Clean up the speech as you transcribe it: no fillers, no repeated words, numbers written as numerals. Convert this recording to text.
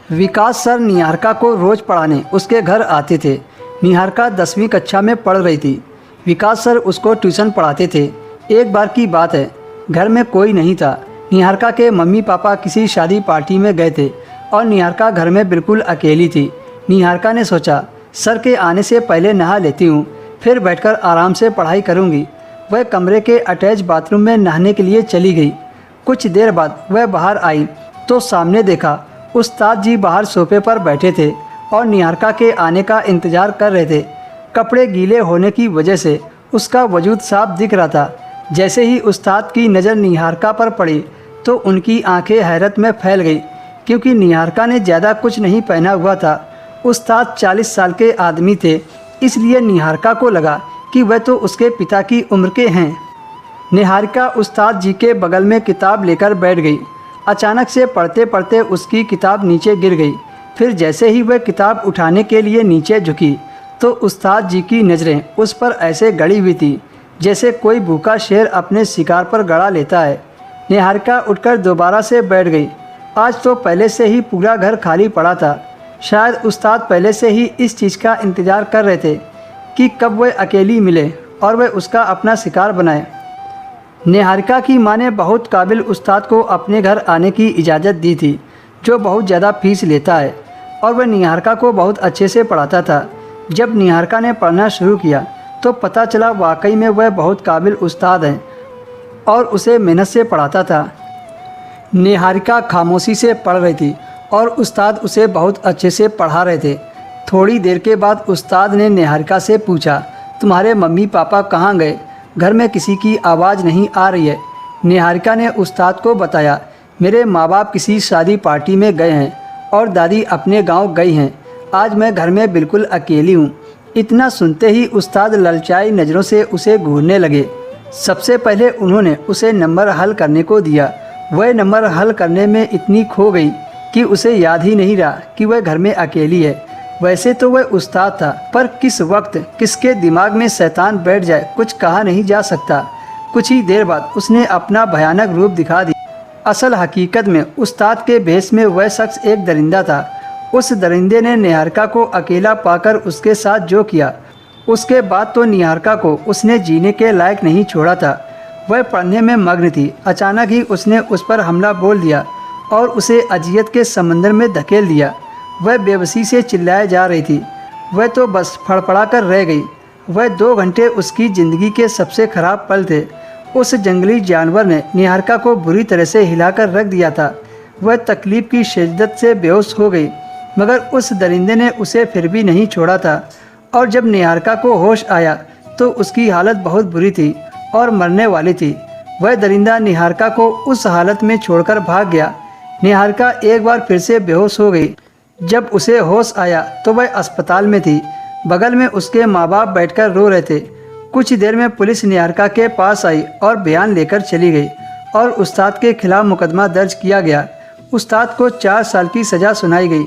विकास sir Niharika को रोज़ पढ़ाने उसके घर आते थे। निहारिका 10वीं कक्षा में पढ़ रही थी। विकास सर उसको ट्यूशन पढ़ाते थे। एक बार की बात है, घर में कोई नहीं था। निहारिका के मम्मी पापा किसी शादी पार्टी में गए थे और निहारिका घर में बिल्कुल अकेली थी। निहारिका ने सोचा, सर के आने से पहले नहा लेती हूँ, फिर बैठकर आराम से पढ़ाई करूँगी। वह कमरे के अटैच बाथरूम में नहाने के लिए चली गई। कुछ देर बाद वह बाहर आई तो सामने देखा उस्ताद जी बाहर सोफे पर बैठे थे और निहारिका के आने का इंतज़ार कर रहे थे। कपड़े गीले होने की वजह से उसका वजूद साफ दिख रहा था। जैसे ही उस्ताद की नज़र निहारिका पर पड़ी तो उनकी आंखें हैरत में फैल गई, क्योंकि निहारिका ने ज़्यादा कुछ नहीं पहना हुआ था। उस्ताद 40 साल के आदमी थे, इसलिए निहारिका को लगा कि वह तो उसके पिता की उम्र के हैं। निहारिका उस्ताद जी के बगल में किताब लेकर बैठ गई। अचानक से पढ़ते पढ़ते उसकी किताब नीचे गिर गई। फिर जैसे ही वह किताब उठाने के लिए नीचे झुकी तो उस्ताद जी की नज़रें उस पर ऐसे गड़ी हुई थी जैसे कोई भूखा शेर अपने शिकार पर गड़ा लेता है। निहारिका उठकर दोबारा से बैठ गई। आज तो पहले से ही पूरा घर खाली पड़ा था। शायद उस्ताद पहले से ही इस चीज़ का इंतज़ार कर रहे थे कि कब वह अकेली मिले और वह उसका अपना शिकार बनाए। निहारिका की माँ ने बहुत काबिल उस्ताद को अपने घर आने की इजाज़त दी थी, जो बहुत ज़्यादा फीस लेता है, और वह निहारिका को बहुत अच्छे से पढ़ाता था। जब निहारिका ने पढ़ना शुरू किया तो पता चला वाकई में वह बहुत काबिल उस्ताद हैं और उसे मेहनत से पढ़ाता था। निहारिका खामोशी से पढ़ रही थी और उस्ताद उसे बहुत अच्छे से पढ़ा रहे थे। थोड़ी देर के बाद उस्ताद ने निहारिका से पूछा, तुम्हारे मम्मी पापा कहाँ गए? घर में किसी की आवाज़ नहीं आ रही है। निहारिका ने उस्ताद को बताया, मेरे माँ बाप किसी शादी पार्टी में गए हैं और दादी अपने गांव गई हैं। आज मैं घर में बिल्कुल अकेली हूँ। इतना सुनते ही उस्ताद ललचाई नज़रों से उसे घूरने लगे। सबसे पहले उन्होंने उसे नंबर हल करने को दिया। वह नंबर हल करने में इतनी खो गई कि उसे याद ही नहीं रहा कि वह घर में अकेली है। वैसे तो वह उस्ताद था, पर किस वक्त किसके दिमाग में शैतान बैठ जाए कुछ कहा नहीं जा सकता। कुछ ही देर बाद उसने अपना भयानक रूप दिखा दिया। असल हकीकत में उस्ताद के भेष में वह शख्स एक दरिंदा था। उस दरिंदे ने निहारिका को अकेला पाकर उसके साथ जो किया, उसके बाद तो निहारिका को उसने जीने के लायक नहीं छोड़ा था। वह पढ़ने में मग्न थी। अचानक ही उसने उस पर हमला बोल दिया और उसे अजियत के समंदर में धकेल दिया। वह बेबसी से चिल्लाए जा रही थी। वह तो बस फड़फड़ा कर रह गई। वह 2 घंटे उसकी ज़िंदगी के सबसे ख़राब पल थे। उस जंगली जानवर ने निहारिका को बुरी तरह से हिलाकर रख दिया था। वह तकलीफ़ की शिद्दत से बेहोश हो गई, मगर उस दरिंदे ने उसे फिर भी नहीं छोड़ा था। और जब निहारिका को होश आया तो उसकी हालत बहुत बुरी थी और मरने वाली थी। वह दरिंदा निहारिका को उस हालत में छोड़कर भाग गया। निहारिका एक बार फिर से बेहोश हो गई। जब उसे होश आया तो वह अस्पताल में थी। बगल में उसके माँ बाप बैठकर रो रहे थे। कुछ देर में पुलिस निहारिका के पास आई और बयान लेकर चली गई और उस्ताद के खिलाफ मुकदमा दर्ज किया गया। उस्ताद को 4 साल की सज़ा सुनाई गई।